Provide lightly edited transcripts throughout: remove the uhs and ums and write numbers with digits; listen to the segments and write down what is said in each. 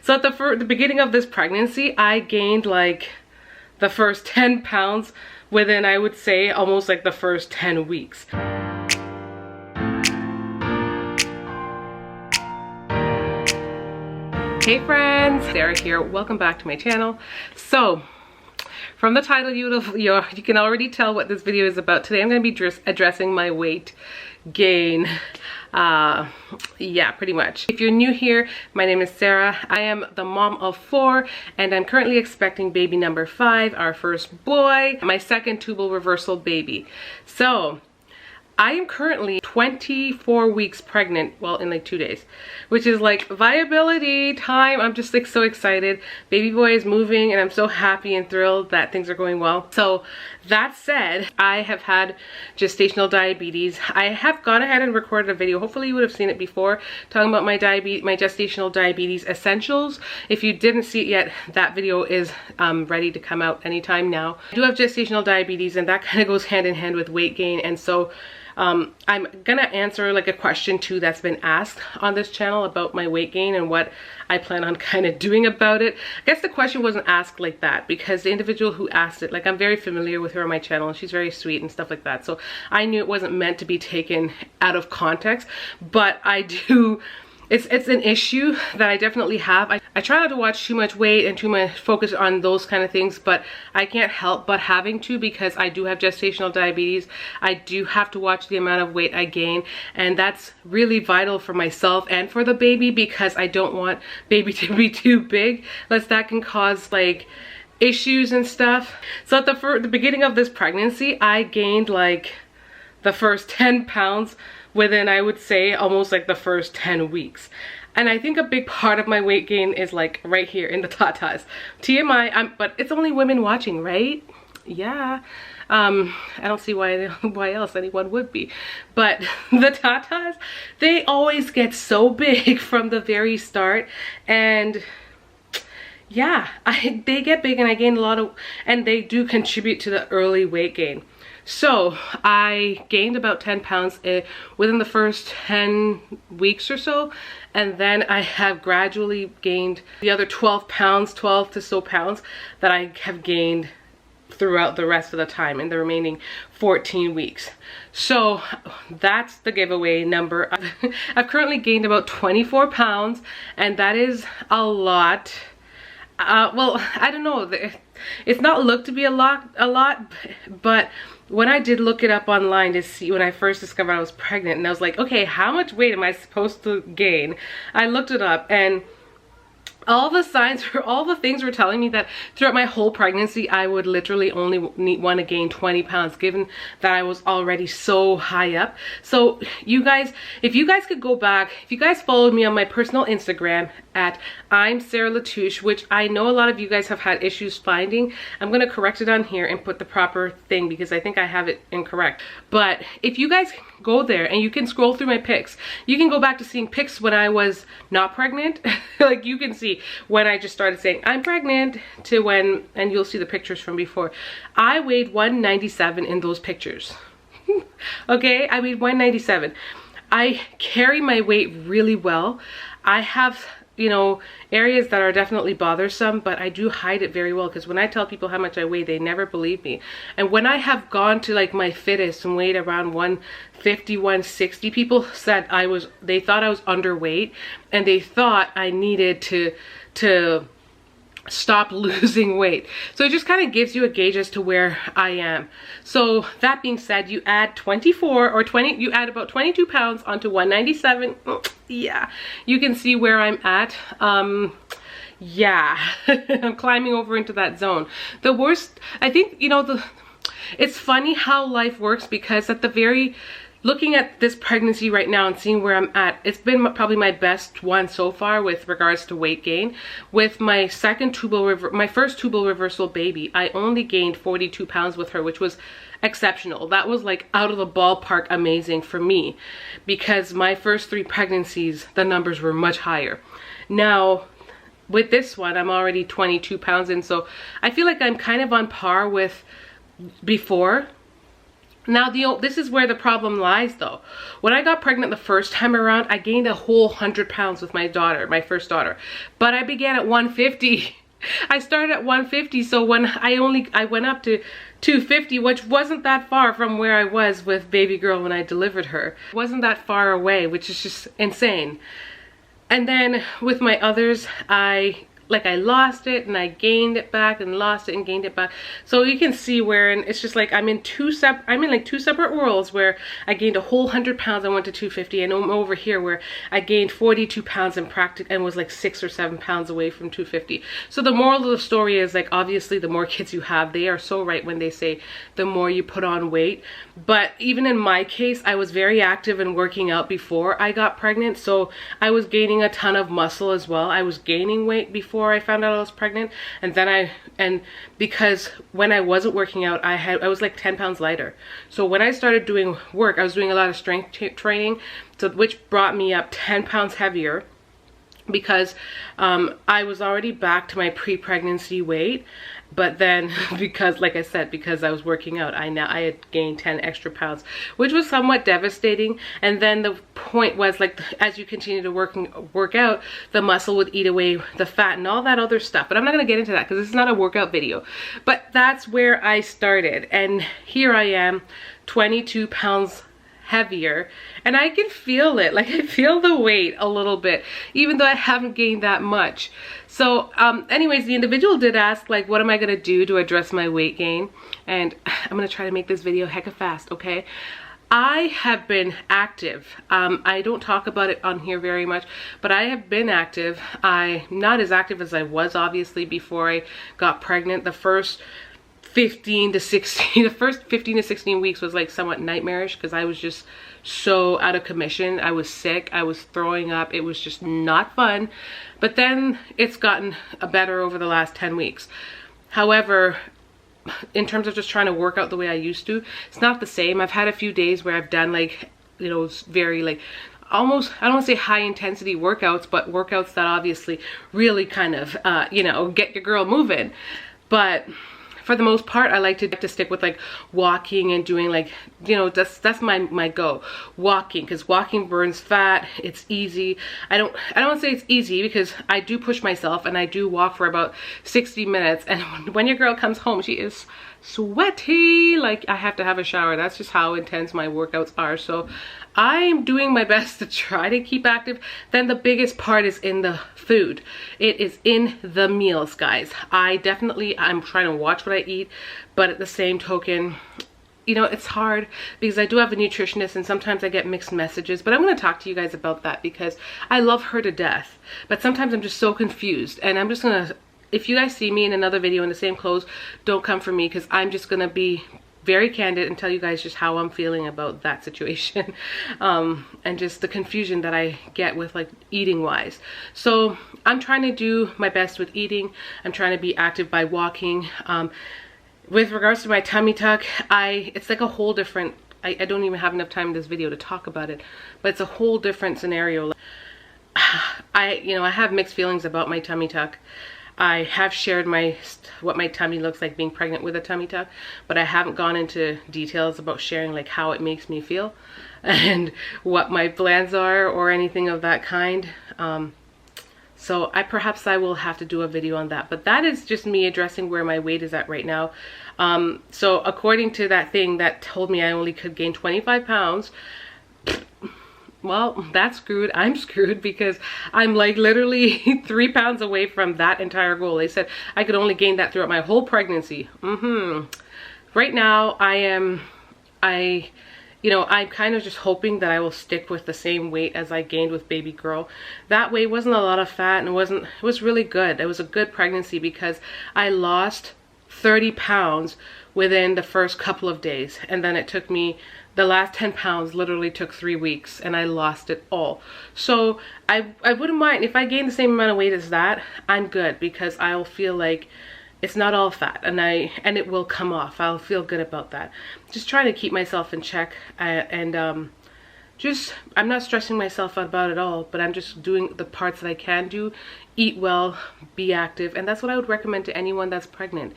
So at the beginning of this pregnancy, I gained like the first 10 pounds within, I would say, almost like the first 10 weeks. Hey friends, Sarah here. Welcome back to my channel. So, from the title, you can already tell what this video is about. Today I'm going to be addressing my weight gain. Yeah, pretty much. If you're new here, my name is Sarah. I am the mom of 4 and I'm currently expecting baby number 5, our first boy, my second tubal reversal baby. So I am currently 24 weeks pregnant, well, in like 2 days, which is like viability time. I'm just like so excited. Baby boy is moving and I'm so happy and thrilled that things are going well. So that said, I have had gestational diabetes. I have gone ahead and recorded a video. Hopefully you would have seen it before, talking about my gestational diabetes essentials. If you didn't see it yet, that video is ready to come out anytime now. I do have gestational diabetes and that kind of goes hand in hand with weight gain, and so I'm gonna answer like a question too that's been asked on this channel about my weight gain and what I plan on kind of doing about it. I guess the question wasn't asked like that because the individual who asked it, like, I'm very familiar with her on my channel and she's very sweet and stuff like that. So I knew it wasn't meant to be taken out of context, but I do. It's an issue that I definitely have. I try not to watch too much weight and too much focus on those kind of things, but I can't help but having to because I do have gestational diabetes. I do have to watch the amount of weight I gain, and that's really vital for myself and for the baby because I don't want baby to be too big, lest that can cause like issues and stuff. So at the beginning of this pregnancy, I gained like the first 10 pounds within, I would say, almost like the first 10 weeks. And I think a big part of my weight gain is like right here in the tatas. TMI, but it's only women watching, right? Yeah. I don't see why else anyone would be. But the tatas, they always get so big from the very start, and yeah, they get big and I gain a lot of, and they do contribute to the early weight gain. So I gained about 10 pounds within the first 10 weeks or so, and then I have gradually gained the other 12 to so pounds that I have gained throughout the rest of the time in the remaining 14 weeks. So that's the giveaway number. I've currently gained about 24 pounds, and that is a lot. Well, I don't know. It's not looked to be a lot, but when I did look it up online to see, when I first discovered I was pregnant, and I was like, okay, how much weight am I supposed to gain? I looked it up, and all the signs, all the things were telling me that throughout my whole pregnancy, I would literally only want to gain 20 pounds, given that I was already so high up. So you guys, if you guys could go back, if you guys followed me on my personal Instagram at I'm sarahlatouche, which I know a lot of you guys have had issues finding. I'm going to correct it on here and put the proper thing because I think I have it incorrect. But if you guys go there and you can scroll through my pics, you can go back to seeing pics when I was not pregnant. Like you can see when I just started saying I'm pregnant to when, and you'll see the pictures from before. I weighed 197 in those pictures. Okay, I weighed 197. I carry my weight really well. I have, you know, areas that are definitely bothersome, but I do hide it very well because when I tell people how much I weigh, they never believe me. And when I have gone to like my fittest and weighed around 150, 160, people said they thought I was underweight and they thought I needed to stop losing weight. So it just kind of gives you a gauge as to where I am. So that being said, you add 24 or 20, you add about 22 pounds onto 197. Yeah, you can see where I'm at. Yeah, I'm climbing over into that zone. The worst, I think, you know, it's funny how life works because at the very, looking at this pregnancy right now and seeing where I'm at, it's been probably my best one so far with regards to weight gain. With my my first tubal reversal baby, I only gained 42 pounds with her, which was exceptional. That was like out of the ballpark amazing for me because my first 3 pregnancies, the numbers were much higher. Now, with this one, I'm already 22 pounds in, so I feel like I'm kind of on par with before. Now, this is where the problem lies though. When I got pregnant the first time around, I gained a whole 100 pounds with my daughter, my first daughter. But I began at 150. I started at 150, so when I went up to 250, which wasn't that far from where I was with baby girl when I delivered her. It wasn't that far away, which is just insane. And then with my others, I lost it and I gained it back and lost it and gained it back. So you can see where, and it's just like I'm in like two separate worlds where I gained a whole 100 pounds. I went to 250, and I'm over here where I gained 42 pounds in practice and was like 6 or 7 pounds away from 250. So the moral of the story is, like, obviously the more kids you have, they are so right when they say the more you put on weight. But even in my case, I was very active and working out before I got pregnant, so I was gaining a ton of muscle as well. I was gaining weight before I found out I was pregnant, and then because when I wasn't working out, I was like 10 pounds lighter. So when I started doing work, I was doing a lot of strength training, so which brought me up 10 pounds heavier, because I was already back to my pre-pregnancy weight. But then, because, like I said, because I was working out, I had gained 10 extra pounds, which was somewhat devastating. And then the point was, like, as you continue to work out, the muscle would eat away the fat and all that other stuff. But I'm not going to get into that because this is not a workout video. But that's where I started. And here I am, 22 pounds heavier, and I can feel it. Like, I feel the weight a little bit, even though I haven't gained that much. So anyways, the individual did ask, like, what am I gonna do to address my weight gain? And I'm gonna try to make this video hecka fast, okay? I have been active. I don't talk about it on here very much, but I have been active. I'm not as active as I was, obviously, before I got pregnant. The first 15 to 16 weeks was like somewhat nightmarish because I was just so out of commission. I was sick, I was throwing up, it was just not fun. But then it's gotten better over the last 10 weeks. However, in terms of just trying to work out the way I used to, it's not the same. I've had a few days where I've done, like, you know, very, like, almost, I don't want to say high intensity workouts, but workouts that obviously really kind of, you know, get your girl moving. But for the most part, I like to stick with, like, walking and doing, like, you know, that's my go. Walking, because walking burns fat. It's easy. I don't want to say it's easy, because I do push myself and I do walk for about 60 minutes. And when your girl comes home, she is sweaty. Like, I have to have a shower. That's just how intense my workouts are. So I'm doing my best to try to keep active. Then the biggest part is in the food. It is in the meals, guys. I'm trying to watch what I eat, but at the same token, you know, it's hard because I do have a nutritionist and sometimes I get mixed messages, but I'm going to talk to you guys about that because I love her to death. But sometimes I'm just so confused, and I'm just going to, if you guys see me in another video in the same clothes, don't come for me, because I'm just going to be very candid and tell you guys just how I'm feeling about that situation, and just the confusion that I get with, like, eating wise. So I'm trying to do my best with eating. I'm trying to be active by walking. With regards to my tummy tuck, it's like a whole different, I don't even have enough time in this video to talk about it, but it's a whole different scenario. You know, I have mixed feelings about my tummy tuck. I have shared what my tummy looks like being pregnant with a tummy tuck, but I haven't gone into details about sharing, like, how it makes me feel and what my plans are or anything of that kind. So perhaps I will have to do a video on that, but that is just me addressing where my weight is at right now. So according to that thing that told me I only could gain 25 pounds, well, that's screwed. I'm screwed because I'm, like, literally 3 pounds away from that entire goal. They said I could only gain that throughout my whole pregnancy. Right now, you know, I'm kind of just hoping that I will stick with the same weight as I gained with baby girl. That weight wasn't a lot of fat, and it was really good. It was a good pregnancy because I lost 30 pounds within the first couple of days, and then it took me, the last 10 pounds literally took 3 weeks, and I lost it all. So I wouldn't mind if I gain the same amount of weight as that. I'm good, because I'll feel like it's not all fat, and it will come off. I'll feel good about that. Just trying to keep myself in check, and I'm not stressing myself out about it all, but I'm just doing the parts that I can do. Eat well, be active, and that's what I would recommend to anyone that's pregnant.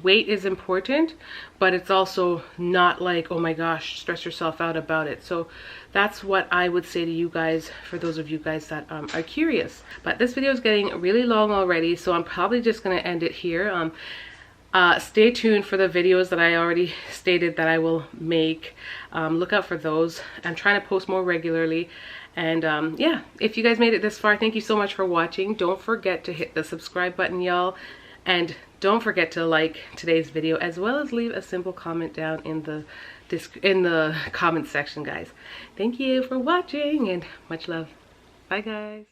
weight is important, but it's also not like, oh my gosh, stress yourself out about it. So that's what I would say to you guys, for those of you guys that are curious. But this video is getting really long already, so I'm probably just going to end it here. Stay tuned for the videos that I already stated that I will make. Look out for those. I'm trying to post more regularly. And yeah, if you guys made it this far, thank you so much for watching. Don't forget to hit the subscribe button, y'all. And don't forget to like today's video, as well as leave a simple comment down in the comment section, guys. Thank you for watching, and much love. Bye, guys.